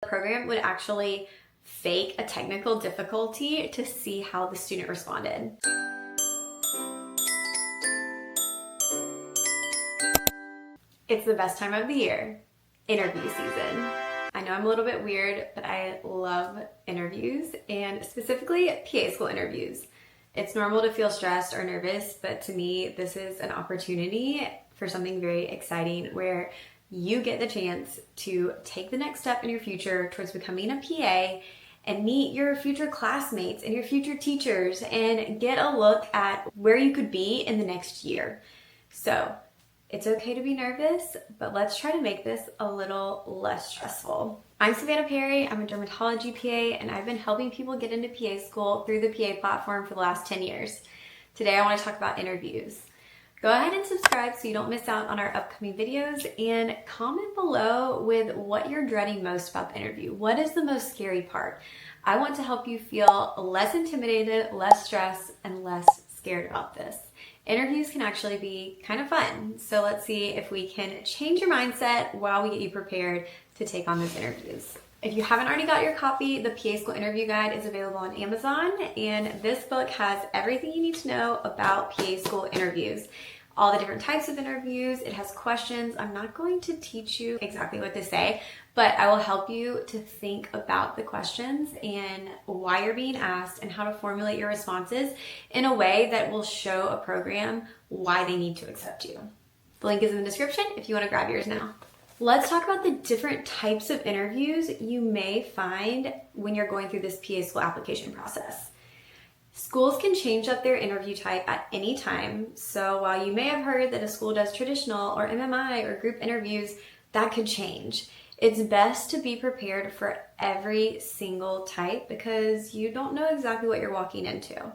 program would actually fake a technical difficulty to see how the student responded. It's the best time of the year, interview season. I know I'm a little bit weird, but I love interviews, and specifically PA school interviews. It's normal to feel stressed or nervous, but to me, this is an opportunity for something very exciting where you get the chance to take the next step in your future towards becoming a PA and meet your future classmates and your future teachers and get a look at where you could be in the next year. So it's okay to be nervous, but let's try to make this a little less stressful. I'm Savanna Perry, I'm a dermatology PA, and I've been helping people get into PA school through the PA platform for the last 10 years. Today I want to talk about interviews. Go ahead and subscribe so you don't miss out on our upcoming videos, and comment below with what you're dreading most about the interview. What is the most scary part? I want to help you feel less intimidated, less stressed, and less scared about this. Interviews can actually be kind of fun. So let's see if we can change your mindset while we get you prepared to take on those interviews. If you haven't already got your copy, the PA School Interview Guide is available on Amazon, and this book has everything you need to know about PA school interviews. All the different types of interviews, it has questions. I'm not going to teach you exactly what to say, but I will help you to think about the questions and why you're being asked and how to formulate your responses in a way that will show a program why they need to accept you. The link is in the description if you want to grab yours now. Let's talk about the different types of interviews you may find when you're going through this PA school application process. Schools can change up their interview type at any time, so while you may have heard that a school does traditional or MMI or group interviews, that could change. It's best to be prepared for every single type because you don't know exactly what you're walking into.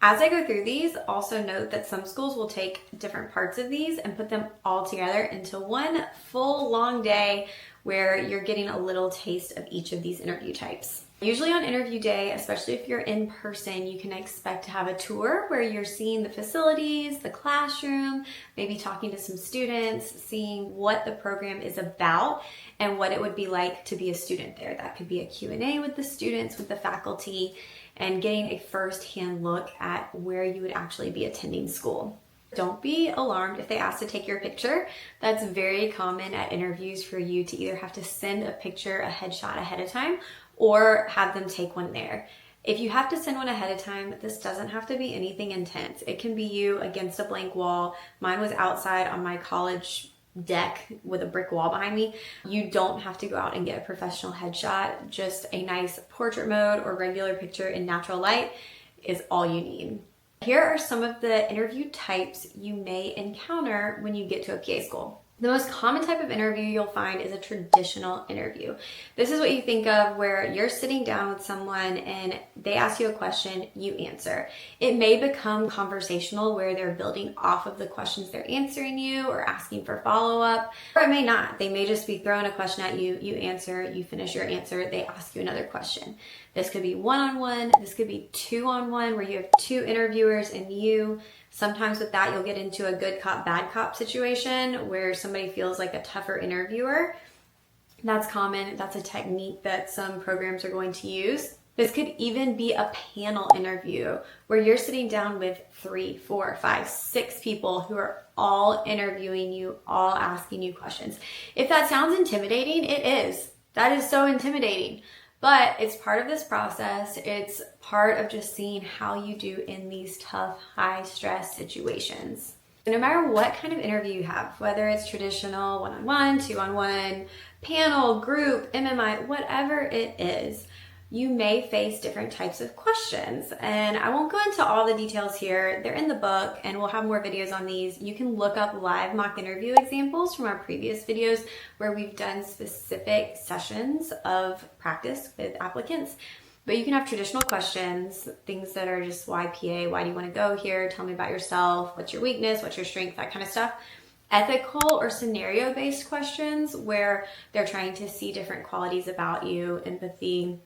As I go through these, also note that some schools will take different parts of these and put them all together into one full long day where you're getting a little taste of each of these interview types. Usually on interview day, especially if you're in person, you can expect to have a tour where you're seeing the facilities, the classroom, maybe talking to some students, seeing what the program is about and what it would be like to be a student there. That could be a Q&A with the students, with the faculty, and getting a first-hand look at where you would actually be attending school. Don't be alarmed if they ask to take your picture. That's very common at interviews for you to either have to send a picture, a headshot ahead of time, or have them take one there. If you have to send one ahead of time, this doesn't have to be anything intense. It can be you against a blank wall. Mine was outside on my college deck with a brick wall behind me. You don't have to go out and get a professional headshot. Just a nice portrait mode or regular picture in natural light is all you need. Here are some of the interview types you may encounter when you get to a PA school. The most common type of interview you'll find is a traditional interview. This is what you think of where you're sitting down with someone and they ask you a question, you answer. It may become conversational where they're building off of the questions they're answering you or asking for follow-up, or it may not. They may just be throwing a question at you, you answer, you finish your answer, they ask you another question. This could be one-on-one, this could be two-on-one where you have two interviewers and you. Sometimes with that, you'll get into a good cop, bad cop situation where somebody feels like a tougher interviewer. That's common. That's a technique that some programs are going to use. This could even be a panel interview where you're sitting down with 3, 4, 5, 6 people who are all interviewing you, all asking you questions. If that sounds intimidating, it is. That is so intimidating. But it's part of this process. It's part of just seeing how you do in these tough, high-stress situations. No matter what kind of interview you have, whether it's traditional, one-on-one, two-on-one, panel, group, MMI, whatever it is, you may face different types of questions. And I won't go into all the details here. They're in the book and we'll have more videos on these. You can look up live mock interview examples from our previous videos where we've done specific sessions of practice with applicants. But you can have traditional questions, things that are just why PA, why do you want to go here? Tell me about yourself. What's your weakness? What's your strength? That kind of stuff. Ethical or scenario-based questions where they're trying to see different qualities about you, empathy,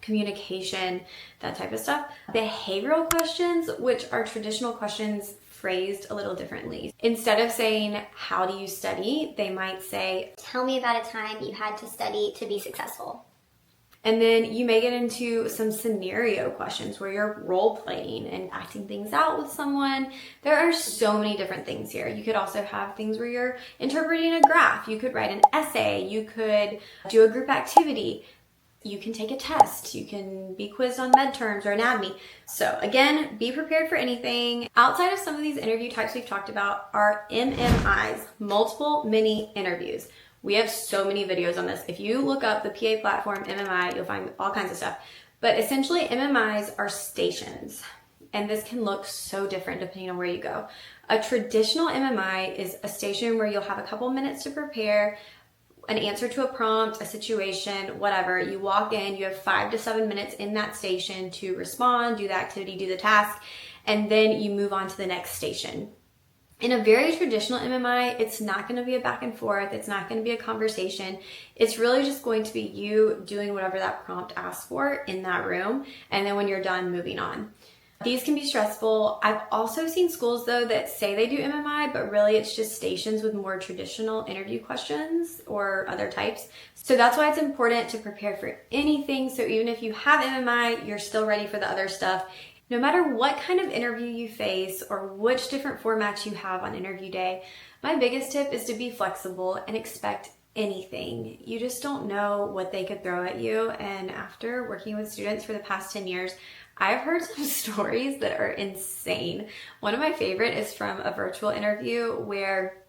communication, that type of stuff. Behavioral questions, which are traditional questions phrased a little differently. Instead of saying, how do you study? They might say, tell me about a time you had to study to be successful. And then you may get into some scenario questions where you're role playing and acting things out with someone. There are so many different things here. You could also have things where you're interpreting a graph. You could write an essay. You could do a group activity. You can take a test. You can be quizzed on med terms or anatomy. So again, be prepared for anything. Outside of some of these interview types we've talked about are MMIs, multiple mini interviews. We have so many videos on this. If you look up the PA platform MMI, you'll find all kinds of stuff. But essentially MMIs are stations. And this can look so different depending on where you go. A traditional MMI is a station where you'll have a couple minutes to prepare an answer to a prompt, a situation, whatever. You walk in, you have 5 to 7 minutes in that station to respond, do the activity, do the task, and then you move on to the next station. In a very traditional MMI, it's not going to be a back and forth. It's not going to be a conversation. It's really just going to be you doing whatever that prompt asks for in that room. And then when you're done, moving on. These can be stressful. I've also seen schools though that say they do MMI, but really it's just stations with more traditional interview questions or other types. So that's why it's important to prepare for anything. So even if you have MMI, you're still ready for the other stuff. No matter what kind of interview you face or which different formats you have on interview day, my biggest tip is to be flexible and expect anything. You just don't know what they could throw at you. And after working with students for the past 10 years, I've heard some stories that are insane. One of my favorite is from a virtual interview where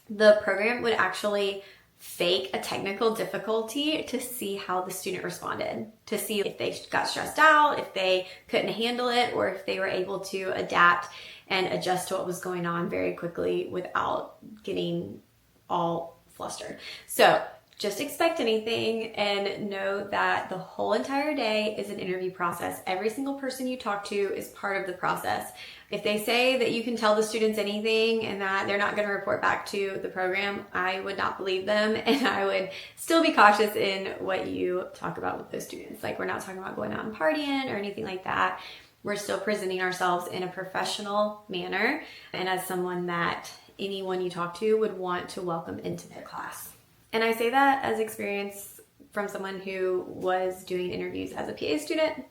the program would actually fake a technical difficulty to see how the student responded, to see if they got stressed out, if they couldn't handle it, or if they were able to adapt and adjust to what was going on very quickly without getting all flustered. So just expect anything and know that the whole entire day is an interview process. Every single person you talk to is part of the process. If they say that you can tell the students anything and that they're not going to report back to the program, I would not believe them, and I would still be cautious in what you talk about with those students. Like, we're not talking about going out and partying or anything like that. We're still presenting ourselves in a professional manner and as someone that anyone you talk to would want to welcome into their class. And I say that as experience from someone who was doing interviews as a PA student.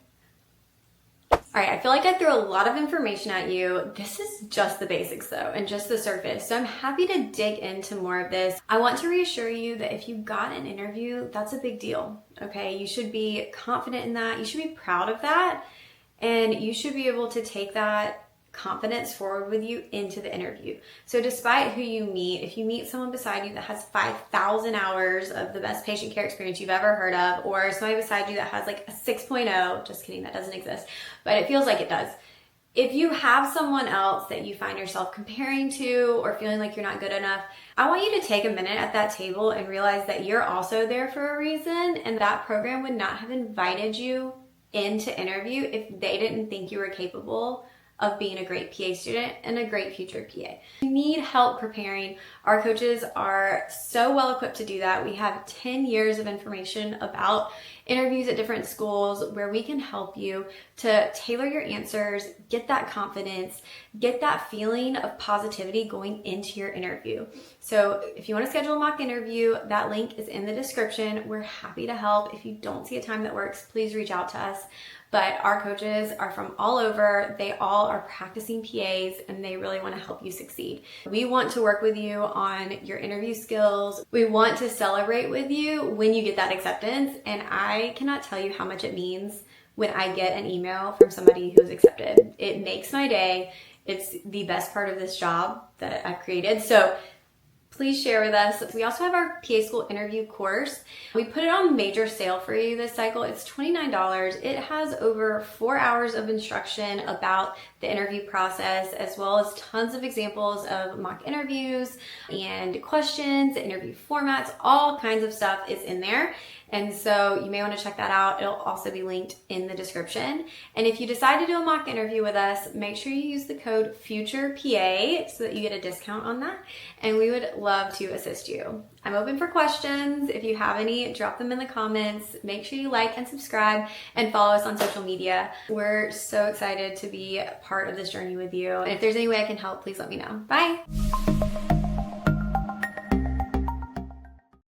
All right, I feel like I threw a lot of information at you. This is just the basics though, and just the surface. So I'm happy to dig into more of this. I want to reassure you that if you got an interview, that's a big deal, okay? You should be confident in that. You should be proud of that. And you should be able to take that confidence forward with you into the interview. So despite who you meet, if you meet someone beside you that has 5,000 hours of the best patient care experience you've ever heard of, or somebody beside you that has like a 6.0, just kidding, that doesn't exist, but it feels like it does. If you have someone else that you find yourself comparing to or feeling like you're not good enough, I want you to take a minute at that table and realize that you're also there for a reason, and that program would not have invited you in to interview if they didn't think you were capable of being a great PA student and a great future PA. You need help preparing. Our coaches are so well equipped to do that. We have 10 years of information about interviews at different schools where we can help you to tailor your answers, get that confidence, get that feeling of positivity going into your interview. So if you want to schedule a mock interview, that link is in the description. We're happy to help. If you don't see a time that works, please reach out to us. But our coaches are from all over. They all are practicing PAs and they really want to help you succeed. We want to work with you on your interview skills. We want to celebrate with you when you get that acceptance. And I cannot tell you how much it means when I get an email from somebody who's accepted. It makes my day. It's the best part of this job that I've created. So please share with us. We also have our PA School interview course. We put it on major sale for you this cycle. It's $29. It has over 4 hours of instruction about the interview process, as well as tons of examples of mock interviews and questions, interview formats, all kinds of stuff is in there. And so you may want to check that out. It'll also be linked in the description. And if you decide to do a mock interview with us, make sure you use the code FUTUREPA so that you get a discount on that. And we would love to assist you. I'm open for questions. If you have any, drop them in the comments. Make sure you like and subscribe and follow us on social media. We're so excited to be part of this journey with you. And if there's any way I can help, please let me know. Bye.